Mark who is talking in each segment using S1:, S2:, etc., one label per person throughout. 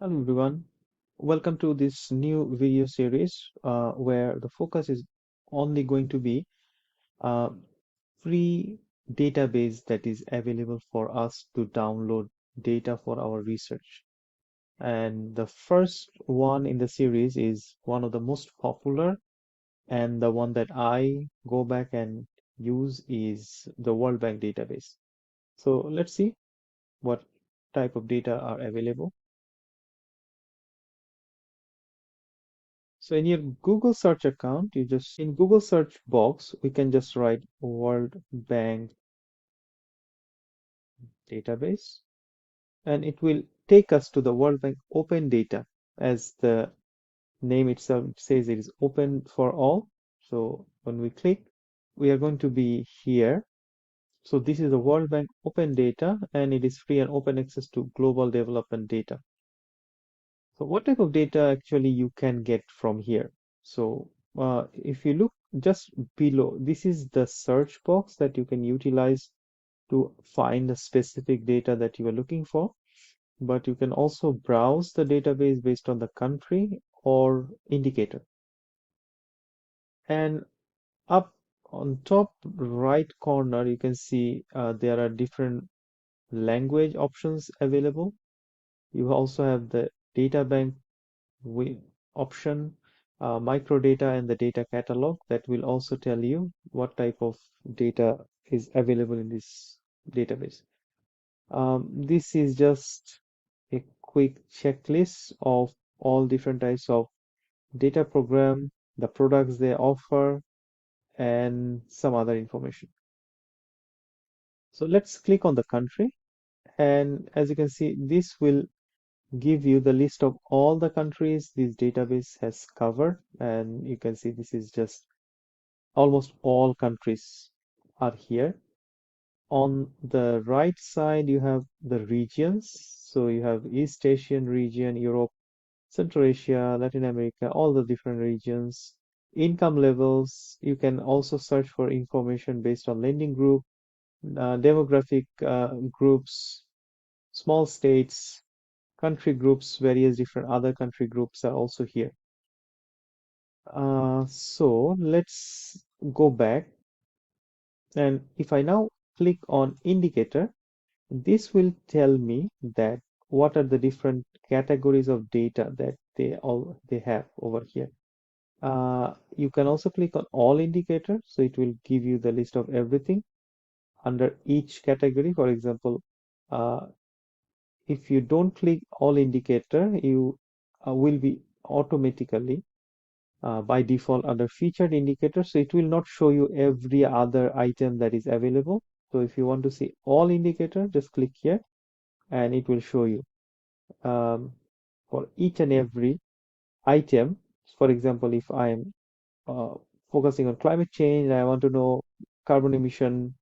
S1: Hello everyone, welcome to this new video series where the focus is only going to be a free database that is available for us to download data for our research. And the first one in the series is one of the most popular, and the one that I go back and use is the World Bank database. So let's see what type of data are available. So in your Google search account, you just in Google search box, we can just write World Bank database, and it will take us to the World Bank Open Data. As the name itself says, it is open for all. So when we click, we are going to be here. So this is the World Bank Open Data, and it is free and open access to global development data. So what type of data actually you can get from here? So if you look just below, this is the search box that you can utilize to find the specific data that you are looking for. But you can also browse the database based on the country or indicator. And up on top right corner, you can see there are different language options available. You also have the data bank option, microdata, and the data catalog that will also tell you what type of data is available in this database. This is just a quick checklist of all different types of data program, the products they offer, and some other information. So let's click on the country, and as you can see, this will give you the list of all the countries this database has covered, and you can see this is just almost all countries are here. On the right side, you have the regions. So you have East Asian region, Europe, Central Asia, Latin America, all the different regions. Income levels, you can also search for information based on lending group, demographic groups, small states, country groups, various different other country groups are also here. So let's go back, and if I now click on indicator, this will tell me that what are the different categories of data that they have over here. You can also click on all indicators, so it will give you the list of everything under each category. For example, uh, if you don't click all indicator, you will be automatically by default under featured indicators, so it will not show you every other item that is available. So if you want to see all indicator, just click here and it will show you for each and every item. For example, if I'm uh, focusing on climate change, I want to know carbon emission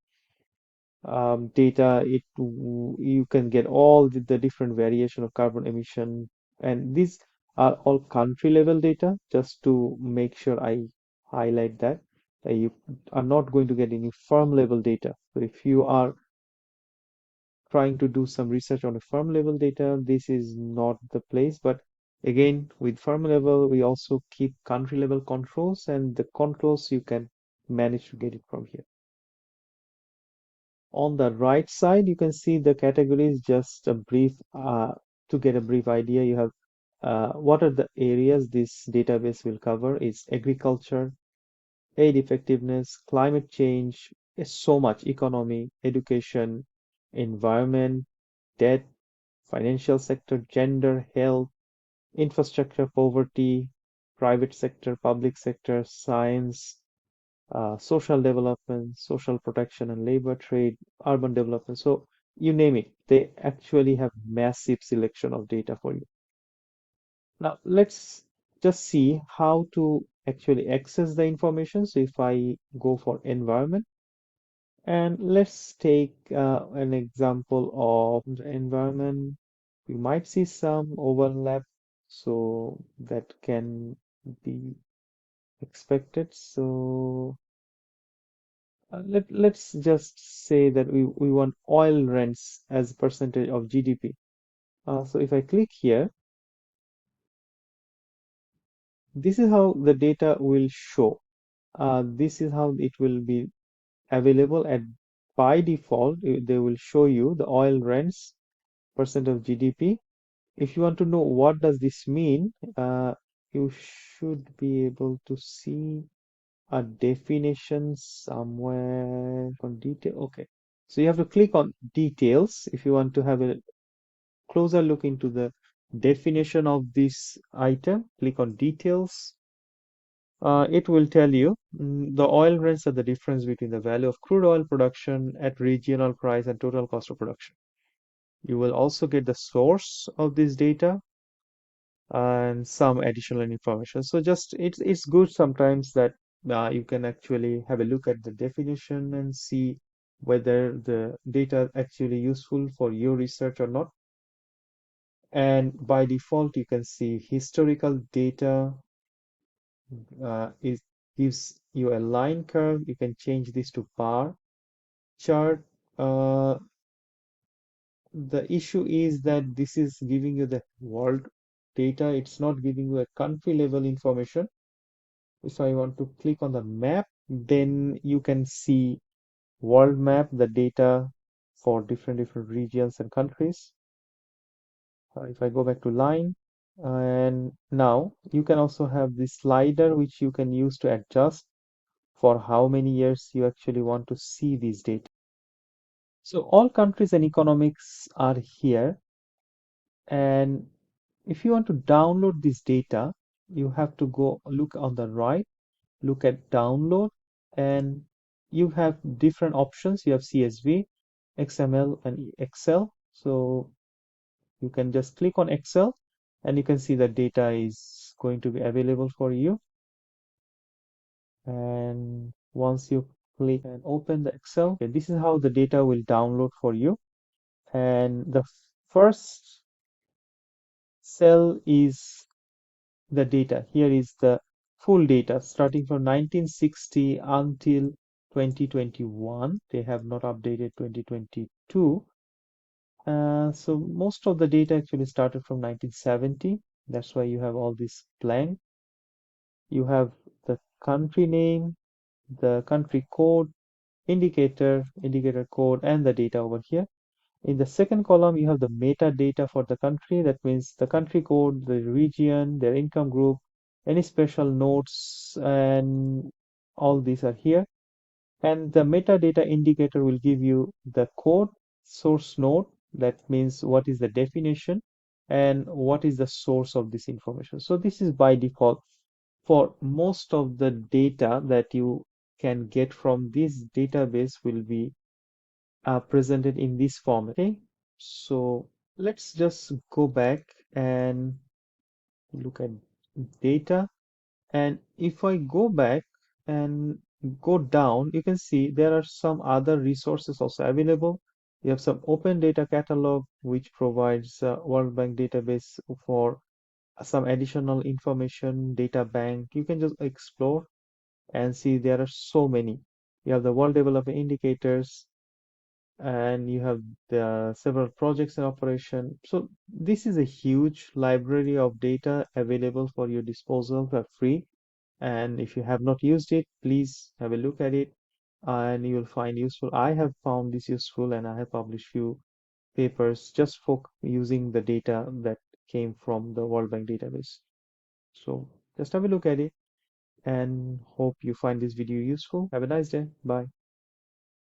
S1: data. You can get all the different variation of carbon emission, and these are all country level data. Just to make sure I highlight that you are not going to get any firm level data. So if you are trying to do some research on a firm level data, this is not the place. But again, with firm level, we also keep country level controls, and the controls you can manage to get it from here. On the right side, you can see the categories, just a brief, to get a brief idea. You have what are the areas this database will cover is agriculture, aid effectiveness, climate change, so much economy, education, environment, debt, financial sector, gender, health, infrastructure, poverty, private sector, public sector, science, social development, social protection and labor, trade, urban development. So you name it, they actually have massive selection of data for you. Now let's just see how to actually access the information. So if I go for environment, and let's take an example of the environment, we might see some overlap, so that can be expected. So let's just say that we want oil rents as a percentage of GDP. So if I click here, This is how the data will show. This is how it will be available at by default. They will show you the oil rents percent of GDP. If you want to know what does this mean, you should be able to see a definition somewhere on detail. Okay, so you have to click on details if you want to have a closer look into the definition of this item. Click on details. It will tell you the oil rents are the difference between the value of crude oil production at regional price and total cost of production. You will also get the source of this data and some additional information. So just it's good sometimes that you can actually have a look at the definition and see whether the data actually useful for your research or not. And by default, you can see historical data is gives you a line curve. You can change this to bar chart. Uh, the issue is that this is giving you the world data. It's not giving you a country level information. If I want to click on the map, then you can see world map, the data for different regions and countries. If I go back to line, and now you can also have this slider which you can use to adjust for how many years you actually want to see these data. So all countries and economics are here, and if you want to download this data, you have to go look on the right, look at download, and you have different options. You have CSV, XML, and Excel. So you can just click on Excel and you can see the data is going to be available for you. And once you click and open the Excel, okay, this is how the data will download for you. And the first cell is the data. Here is the full data starting from 1960 until 2021. They have not updated 2022. So most of the data actually started from 1970. That's why you have all this blank. You have the country name, the country code, indicator code, and the data over here. In the second column, you have the metadata for the country. That means the country code, the region, their income group, any special notes, and all these are here. And the metadata indicator will give you the code, source node. That means what is the definition and what is the source of this information. So this is by default for most of the data that you can get from this database will be presented in this format. Okay, so let's just go back and look at data. And if I go back and go down, you can see there are some other resources also available. You have some open data catalog, which provides World Bank database for some additional information, data bank. You can just explore and see there are so many. You have the World Development Indicators, and you have the several projects in operation. So this is a huge library of data available for your disposal for free. And if you have not used it, please have a look at it and you will find useful. I have found this useful and I have published few papers just for using the data that came from the World Bank database. So just have a look at it and hope you find this video useful. Have a nice day. Bye.